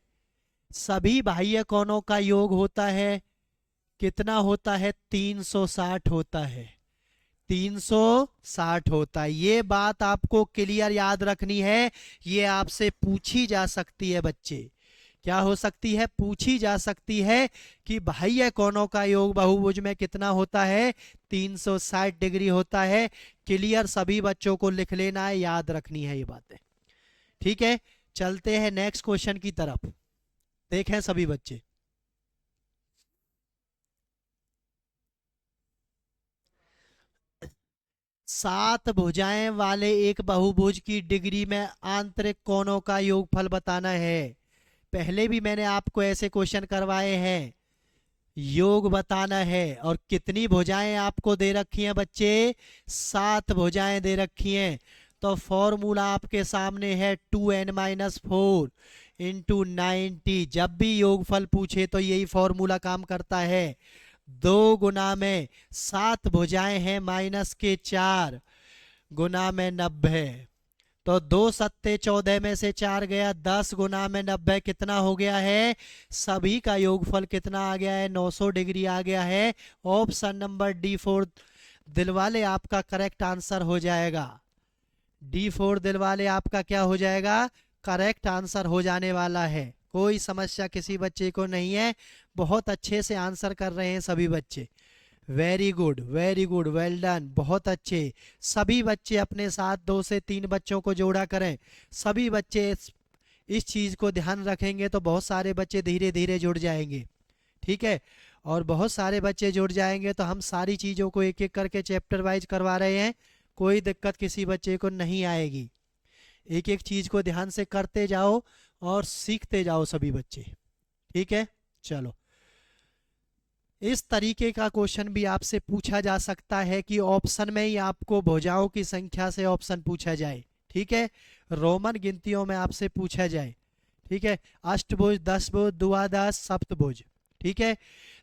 सभी बाह्य कोणों का योग होता है, कितना होता है, 360 होता है। 360 होता है, ये बात आपको क्लियर याद रखनी है। ये आपसे पूछी जा सकती है बच्चे, क्या हो सकती है, पूछी जा सकती है कि बाह्य कोणों का योग बहुभुज में कितना होता है, 360 डिग्री होता है। क्लियर, सभी बच्चों को लिख लेना है, याद रखनी है ये बातें। ठीक है, चलते हैं नेक्स्ट क्वेश्चन की तरफ। देखें सभी बच्चे, सात भुजाएं वाले एक बहुभुज की डिग्री में आंतरिक कोणों का योगफल बताना है। पहले भी मैंने आपको ऐसे क्वेश्चन करवाए हैं। योग बताना है, और कितनी भुजाएं आपको दे रखी हैं बच्चे, सात भुजाएं दे रखी हैं। तो फॉर्मूला आपके सामने है 2n-4 इंटू 90। जब भी योगफल पूछे तो यही फॉर्मूला काम करता है। 2 गुना में 7 भुजाएं हैं माइनस के 4 गुना में 90। तो 2 सत्ते 14 में से 4 गया, 10 गुना में 90 कितना हो गया है, सभी का योगफल कितना आ गया है, 900 डिग्री आ गया है। ऑप्शन नंबर D4 दिलवाले आपका करेक्ट आंसर हो जाएगा। D4 दिलवाले आपका क्या हो जाएगा, करेक्ट आंसर हो जाने वाला है। कोई समस्या किसी बच्चे को नहीं है, बहुत अच्छे से आंसर कर रहे हैं सभी बच्चे। Very good, very good, well done, बहुत अच्छे। सभी बच्चे अपने साथ 2 से 3 बच्चों को जोड़ा करें। सभी बच्चे इस चीज़ को ध्यान रखेंगे तो बहुत सारे बच्चे धीरे धीरे जुड़ जाएंगे। ठीक है, और बहुत सारे बच्चे जुड़ जाएंगे तो हम सारी चीज़ों को एक एक करके चैप्टर वाइज करवा रहे हैं, कोई दिक्कत किसी बच्चे को नहीं आएगी। एक एक चीज़ को ध्यान से करते जाओ और सीखते जाओ सभी बच्चे। ठीक है, चलो। इस तरीके का क्वेश्चन भी आपसे पूछा जा सकता है कि ऑप्शन में ही आपको भुजाओं की संख्या से ऑप्शन पूछा जाए। ठीक है, रोमन गिनतियों में आपसे पूछा जाए। ठीक है, अष्टभुज, दशभुज, द्वादश, सप्तभुज। ठीक है,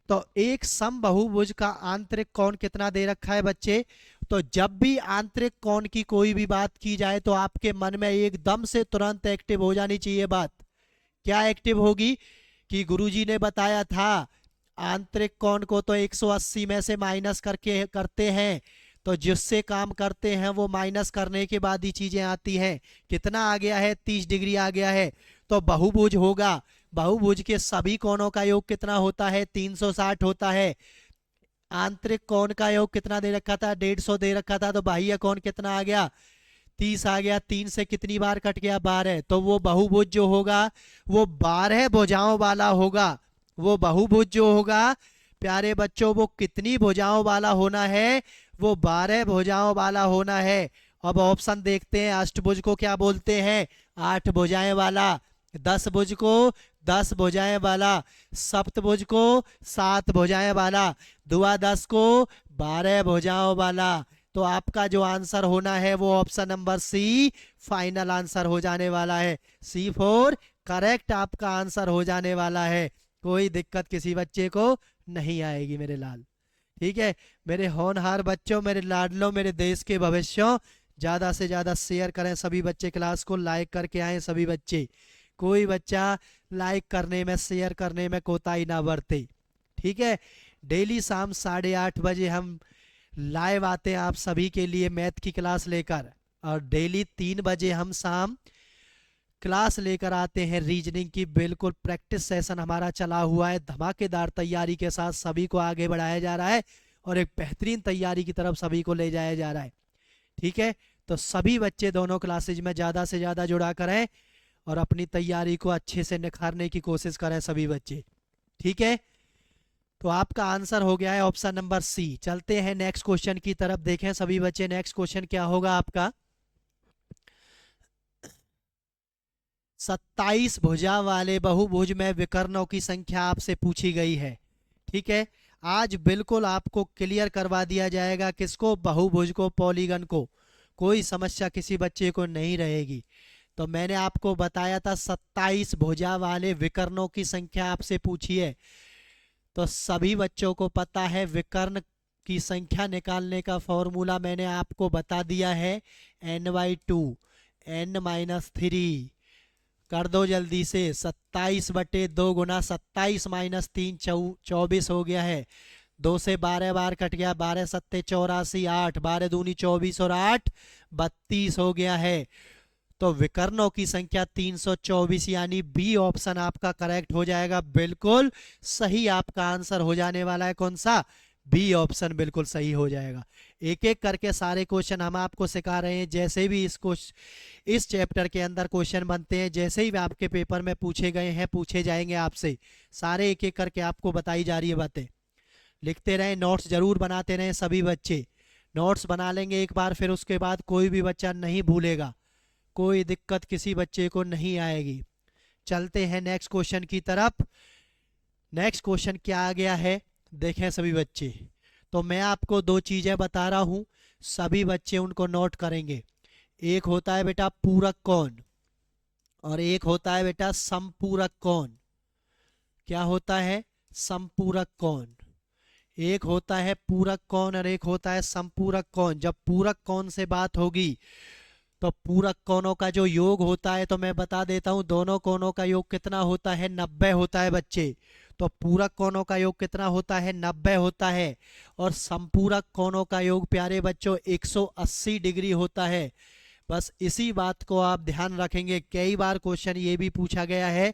तो एक समबाहुभुज का आंतरिक कोण कितना दे रखा है बच्चे। तो जब भी आंतरिक कोण की कोई भी बात की जाए तो आपके मन में एकदम से तुरंत एक्टिव हो जानी चाहिए बात। क्या एक्टिव होगी कि गुरुजी ने बताया था आंतरिक कोण को तो 180 में से माइनस करके करते हैं, तो जिससे काम करते हैं वो माइनस करने के बाद ही चीजें आती हैं। कितना आ गया है, 30 डिग्री आ गया है, तो बहुभुज होगा। बहुभुज के सभी कोणों का योग कितना होता है, 360 होता है। आंतरिक कोण का योग कितना दे रखा था, 150 दे रखा था, तो बाह्य कोण कितना आ गया, 30 आ गया। 3 से कितनी बार कट गया, 12। तो वो बहुभुज जो होगा वो 12 भुजाओं वाला होगा। वो बहुभुज जो होगा प्यारे बच्चों, वो कितनी भुजाओं वाला होना है, वो 12 भुजाओं वाला होना है। अब ऑप्शन देखते हैं। अष्टभुज को क्या बोलते हैं, 8 भुजाएं वाला। दशभुज को 10 भुजाएं वाला। सप्तभुज को 7 भुजाएं वाला। द्वादश को 12 भुजाओं वाला। तो आपका जो आंसर होना है वो option number C final answer हो जाने वाला है। C4 करेक्ट आपका आंसर हो जाने वाला है। कोई दिक्कत किसी बच्चे को नहीं आएगी मेरे लाल। ठीक है, मेरे होनहार बच्चों, मेरे लाडलों, मेरे देश के भविष्यों, ज़्यादा से ज़्यादा शेयर करें सभी बच्चे, क्लास को लाइक करके आए सभी बच्चे। कोई बच्चा लाइक करने में, शेयर करने में कोताही ना बरते। ठीक है, डेली शाम 8:30 बजे हम लाइव आते हैं आप सभी के लिए मैथ की क्लास लेकर, और डेली 3 बजे हम शाम क्लास लेकर आते हैं रीजनिंग की। बिल्कुल प्रैक्टिस सेशन हमारा चला हुआ है, धमाकेदार तैयारी के साथ सभी को आगे बढ़ाया जा रहा है और एक बेहतरीन तैयारी की तरफ सभी को ले जाया जा रहा है। ठीक है, तो सभी बच्चे दोनों क्लासेज में ज़्यादा से ज़्यादा जुड़ा करें और अपनी तैयारी को अच्छे से निखारने की कोशिश करें सभी बच्चे। ठीक है, तो आपका आंसर हो गया है ऑप्शन नंबर सी। चलते हैं नेक्स्ट क्वेश्चन की तरफ। देखें सभी बच्चे, नेक्स्ट क्वेश्चन क्या होगा आपका। 27 भुजा वाले बहुभुज में विकर्णों की संख्या आपसे पूछी गई है। ठीक है, आज बिल्कुल आपको क्लियर करवा दिया जाएगा, किसको, बहुभुज को, पॉलीगन को। कोई समस्या किसी बच्चे को नहीं रहेगी। तो मैंने आपको बताया था 27 भुजा वाले विकर्णों की संख्या आपसे पूछी है। तो सभी बच्चों को पता है विकर्ण की संख्या निकालने का फॉर्मूला मैंने आपको बता दिया है, n/2 n-3 कर दो जल्दी से। 27/2 गुना 27 - 3 24 हो गया है। 2 से 12 बार कट गया, 12 सत्ते 84, 8 12 दूनी 24 और 8 32 हो गया है। तो विकर्णों की संख्या 324, यानी बी ऑप्शन आपका करेक्ट हो जाएगा। बिल्कुल सही आपका आंसर हो जाने वाला है। कौन सा? बी ऑप्शन बिल्कुल सही हो जाएगा। एक एक करके सारे क्वेश्चन हम आपको सिखा रहे हैं। जैसे भी इस चैप्टर के अंदर क्वेश्चन बनते हैं, जैसे ही आपके पेपर में पूछे गए हैं, पूछे जाएंगे आपसे, सारे एक एक करके आपको बताई जा रही है बातें। लिखते रहें, नोट्स जरूर बनाते रहें। सभी बच्चे नोट्स बना लेंगे एक बार, फिर उसके बाद कोई भी बच्चा नहीं भूलेगा, कोई दिक्कत किसी बच्चे को नहीं आएगी। चलते हैं नेक्स्ट क्वेश्चन की तरफ। नेक्स्ट क्वेश्चन क्या आ गया है, देखें सभी बच्चे। तो मैं आपको दो चीजें बता रहा हूं, सभी बच्चे उनको नोट करेंगे। एक होता है बेटा पूरक कोण, और एक होता है बेटा समपूरक कोण। क्या होता है? समपूरक कोण। एक होता है पूरक कोण और एक होता है समपूरक कोण। जब पूरक कोण से बात होगी तो पूरक कोणों का जो योग होता है, तो मैं बता देता हूं, दोनों कोणों का योग कितना होता है? 90 होता है बच्चे। तो पूरक कोणों का योग कितना होता है? 90 होता है। और संपूरक कोणों का योग प्यारे बच्चों 180 डिग्री होता है। बस इसी बात को आप ध्यान रखेंगे। कई बार क्वेश्चन ये भी पूछा गया है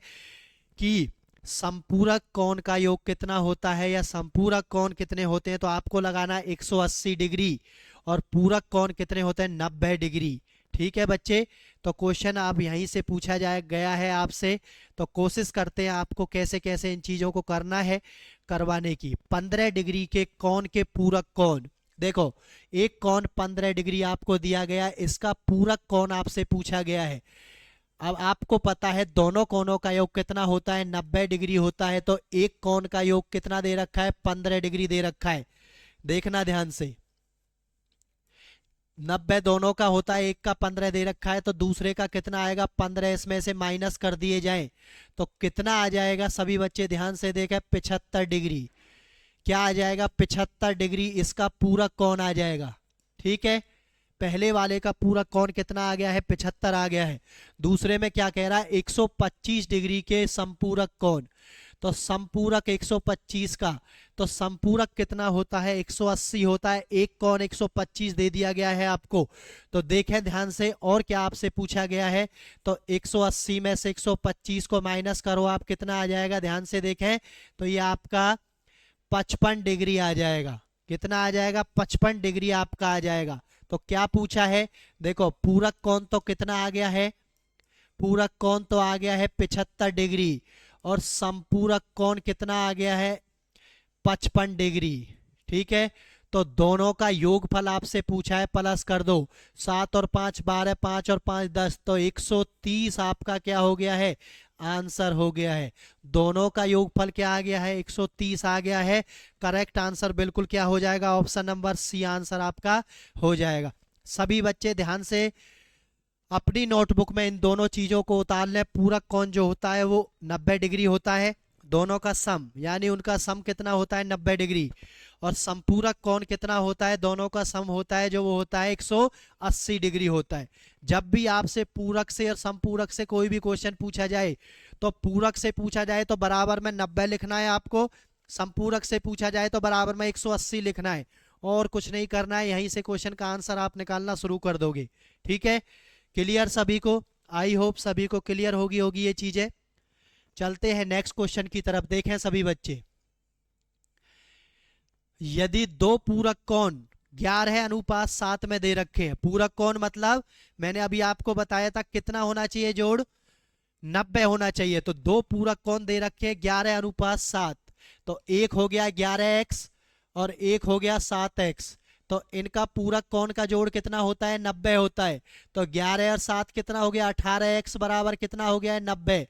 कि संपूरक कोण का योग कितना होता है या संपूरक कोण कितने होते हैं, तो आपको लगाना 180 डिग्री, और पूरक कोण कितने होते हैं? 90 डिग्री। ठीक है बच्चे, तो क्वेश्चन अब यहीं से पूछा गया है आपसे, तो कोशिश करते हैं आपको कैसे कैसे इन चीजों को करना है, करवाने की। 15 डिग्री के कोण के पूरक कोण, देखो एक कोण 15 डिग्री आपको दिया गया, इसका पूरक कोण आपसे पूछा गया है। अब आपको पता है दोनों कोणों का योग कितना होता है? 90 डिग्री होता है। तो एक कोण का योग कितना दे रखा है? 15 डिग्री दे रखा है। देखना ध्यान से, 90 दोनों का होता है, एक का 15 दे रखा है, तो दूसरे का कितना आएगा? 15 इसमें से माइनस कर दिए जाए तो कितना आ जाएगा? सभी बच्चे ध्यान से देखें, 75 डिग्री। क्या आ जाएगा? 75 डिग्री इसका पूरक कोण आ जाएगा। ठीक है, पहले वाले का पूरक कोण कितना आ गया है? 75 आ गया है। दूसरे में क्या कह रहा है? 125 डिग्री के संपूरक कोण। तो संपूरक 125 का, तो संपूरक कितना होता है? 180 होता है। एक कोण 125 दे दिया गया है आपको। तो देखें ध्यान से, और क्या आपसे पूछा गया है? तो 180 में से 125 को माइनस करो आप, कितना आ जाएगा? ध्यान से देखें, तो ये आपका 55 डिग्री आ जाएगा। कितना आ जाएगा? 55 डिग्री आपका आ जाएगा। तो क्या पूछा है? देखो पूरक कोण तो कितना आ गया है? पूरक कोण तो आ गया है 75 डिग्री, और संपूरक कोण कितना आ गया है? 55 डिग्री। ठीक है, तो दोनों का योगफल आपसे पूछा है, प्लस कर दो। 7 और 5 12, 5 और 5 10, तो 130 आपका क्या हो गया है? आंसर हो गया है। दोनों का योगफल क्या आ गया है? 130 आ गया है। करेक्ट आंसर बिल्कुल क्या हो जाएगा? ऑप्शन नंबर सी आंसर आपका हो जाएगा। सभी बच्चे ध्यान से अपनी नोटबुक में इन दोनों चीजों को उतार लें। पूरक कोण जो होता है वो 90 डिग्री होता है, दोनों का सम, यानी उनका सम कितना होता है? 90 डिग्री। और संपूरक कोण कितना होता है? दोनों का सम होता है, जो वो होता है 180 डिग्री होता है। जब भी आपसे पूरक से और संपूरक से कोई भी क्वेश्चन पूछा जाए, तो पूरक से पूछा जाए तो बराबर में 90 लिखना है आपको, संपूरक से पूछा जाए तो बराबर में 180 लिखना है, और कुछ नहीं करना है। यहीं से क्वेश्चन का आंसर आप निकालना शुरू कर दोगे। ठीक है, क्लियर सभी को? आई होप सभी को क्लियर होगी ये चीजें। चलते हैं नेक्स्ट क्वेश्चन की तरफ। देखें सभी बच्चे, यदि दो पूरक कोण 11:7 में दे रखे हैं, पूरक कोण मतलब मैंने अभी आपको बताया था कितना होना चाहिए जोड़? 90 होना चाहिए। तो दो पूरक कोण दे रखे हैं 11:7, तो एक हो गया 11x और एक हो गया 7x। तो इनका पूरक कोण का जोड़ कितना होता है? 90 होता है। तो 11 और 7 कितना हो गया? 18x बराबर कितना हो गया है? 90।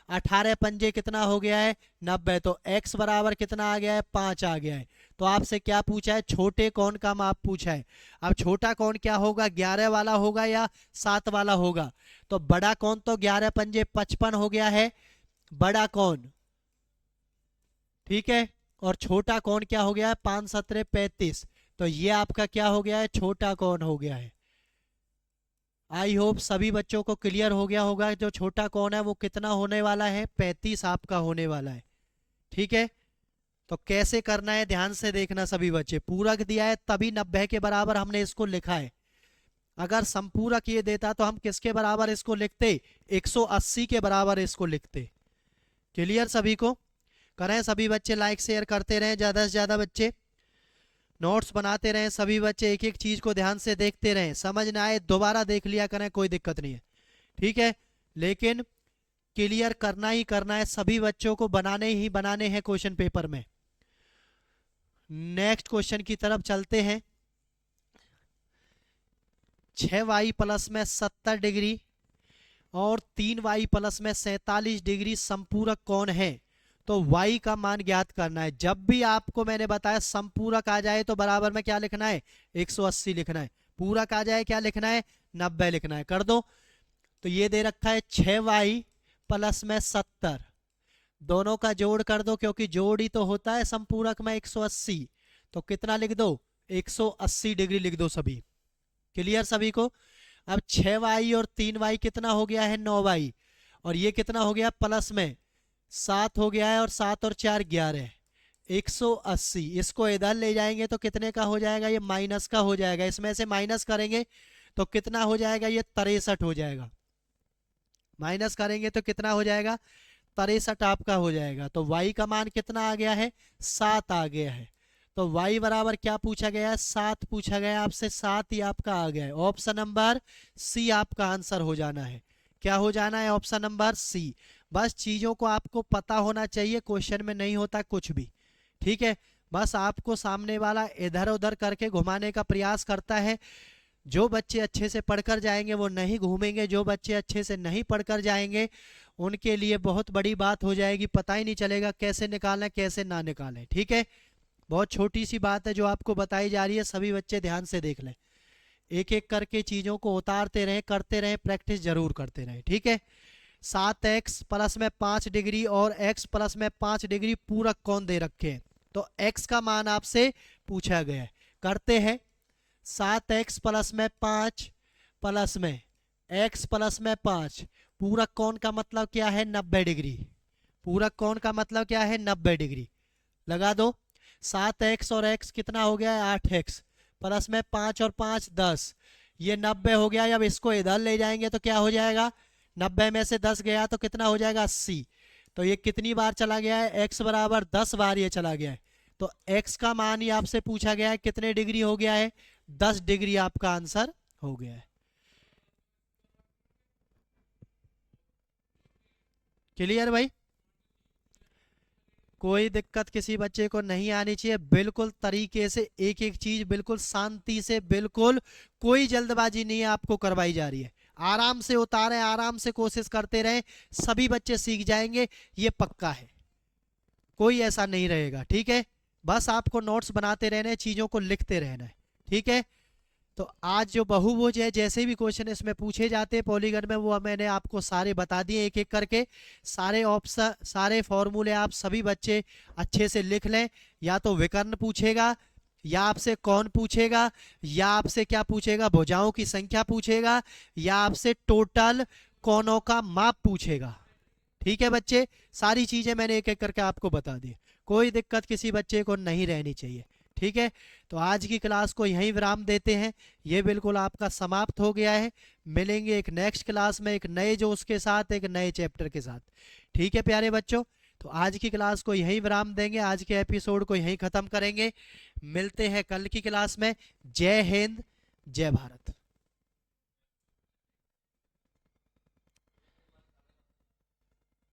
18 पंजे कितना हो गया है? 90। तो x बराबर कितना आ गया है? 5 आ गया है। तो आपसे क्या पूछा है? छोटे कोण का माप पूछा है। अब छोटा कोण क्या होगा? 11 वाला होगा या 7 वाला होगा? तो बड़ा कोण तो 11 पंजे 55 हो गया है, बड़ा कोण। ठीक है, और छोटा कोण क्या हो गया है? 5 17 35। तो ये आपका क्या हो गया है? छोटा कोण हो गया है। आई होप सभी बच्चों को क्लियर हो गया होगा। जो छोटा कोण है वो कितना होने वाला है? 35 आपका होने वाला है। ठीक है, तो कैसे करना है ध्यान से देखना सभी बच्चे। पूरक दिया है तभी 90 के बराबर हमने इसको लिखा है। अगर संपूरक ये देता तो हम किसके बराबर इसको लिखते, 180 के बराबर इसको लिखते। क्लियर सभी को? करें सभी बच्चे, लाइक शेयर करते रहें ज़्यादा से ज़्यादा बच्चे, नोट्स बनाते रहें सभी बच्चे, एक एक चीज को ध्यान से देखते रहें, समझ ना आए दोबारा देख लिया करें, कोई दिक्कत नहीं है, ठीक है। लेकिन क्लियर करना ही करना है, सभी बच्चों को बनाने ही बनाने हैं क्वेश्चन पेपर में। नेक्स्ट क्वेश्चन की तरफ चलते हैं। 6y प्लस में 70 डिग्री और 3y प्लस में 47 डिग्री संपूरक कौन है? तो y का मान ज्ञात करना है। जब भी आपको मैंने बताया संपूरक आ जाए तो बराबर में क्या लिखना है, 180 लिखना है। पूरक आ जाए क्या लिखना है, 90 लिखना है। कर दो। तो ये दे रखा है 6y प्लस में 70, दोनों का जोड़ कर दो, क्योंकि जोड़ ही तो होता है संपूरक में 180। तो कितना लिख दो, 180 डिग्री लिख दो सभी। क्लियर सभी को? अब 6y और 3y कितना हो गया है, 9y, और ये कितना हो गया प्लस में 7 हो गया है, और 7 और 4 11, 180। इसको इधर ले जाएंगे तो कितने का हो जाएगा, ये माइनस का हो जाएगा। इसमें से माइनस करेंगे तो कितना हो जाएगा, ये 63 हो जाएगा। माइनस करेंगे तो कितना हो जाएगा, 63 आपका हो जाएगा। तो y का मान कितना आ गया है, 7 आ गया है। तो y बराबर क्या पूछा गया है, 7 पूछा गया है आपसे, 7 ही आपका आ गया है। ऑप्शन नंबर सी आपका आंसर हो जाना है। क्या हो जाना है, ऑप्शन नंबर सी। बस चीजों को आपको पता होना चाहिए, क्वेश्चन में नहीं होता कुछ भी, ठीक है। बस आपको सामने वाला इधर उधर करके घुमाने का प्रयास करता है। जो बच्चे अच्छे से पढ़कर जाएंगे वो नहीं घूमेंगे, जो बच्चे अच्छे से नहीं पढ़कर जाएंगे उनके लिए बहुत बड़ी बात हो जाएगी, पता ही नहीं चलेगा कैसे निकालें कैसे ना निकालें, ठीक है। बहुत छोटी सी बात है जो आपको बताई जा रही है, सभी बच्चे ध्यान से देख लें। एक एक करके चीज़ों को उतारते रहें, करते रहें, प्रैक्टिस जरूर करते रहें, ठीक है। 7x प्लस में 5 डिग्री और x प्लस में 5 डिग्री पूरक कौन दे रखे हैं? तो x का मान आपसे पूछा गया है। करते हैं। 7x प्लस में 5 प्लस में x प्लस में 5, पूरक कौन का मतलब क्या है, 90 डिग्री। पूरक कौन का मतलब क्या है, 90 डिग्री। लगा दो। 7x और x कितना हो गया है, 8x, प्लस में 5 और 5 10, ये 90 हो गया। अब इसको इधर ले जाएंगे तो क्या हो जाएगा, 90 में से 10 गया तो कितना हो जाएगा, 80। तो ये कितनी बार चला गया है, x बराबर 10 बार ये चला गया है। तो x का मान ही आपसे पूछा गया है, कितने डिग्री हो गया है, 10 डिग्री आपका आंसर हो गया है। क्लियर भाई? कोई दिक्कत किसी बच्चे को नहीं आनी चाहिए, बिल्कुल तरीके से एक एक चीज बिल्कुल शांति से, बिल्कुल कोई जल्दबाजी नहीं है आपको करवाई जा रही है। आराम से उतारें, आराम से कोशिश करते रहें, सभी बच्चे सीख जाएंगे, ये पक्का है, कोई ऐसा नहीं रहेगा, ठीक है। बस आपको नोट्स बनाते रहना है, चीजों को लिखते रहना है, ठीक है। तो आज जो बहुभुज है, जैसे भी क्वेश्चन इसमें पूछे जाते हैं पॉलीगन में, वो मैंने आपको सारे बता दिए एक एक करके। सारे ऑप्शन, सारे फॉर्मूले आप सभी बच्चे अच्छे से लिख लें। या तो विकर्ण पूछेगा, या आपसे कौन पूछेगा, या आपसे क्या पूछेगा, भुजाओं की संख्या पूछेगा, या आपसे टोटल कोणों का माप पूछेगा, ठीक है बच्चे। सारी चीजें मैंने एक एक करके आपको बता दी, कोई दिक्कत किसी बच्चे को नहीं रहनी चाहिए, ठीक है। तो आज की क्लास को यहीं विराम देते हैं, ये बिल्कुल आपका समाप्त हो गया है। मिलेंगे एक नेक्स्ट क्लास में एक नए जोश के साथ, एक नए चैप्टर के साथ, ठीक है प्यारे बच्चों। तो आज की क्लास को यहीं विराम देंगे, आज के एपिसोड को यहीं ख़त्म करेंगे। मिलते हैं कल की क्लास में। जय हिंद, जय भारत।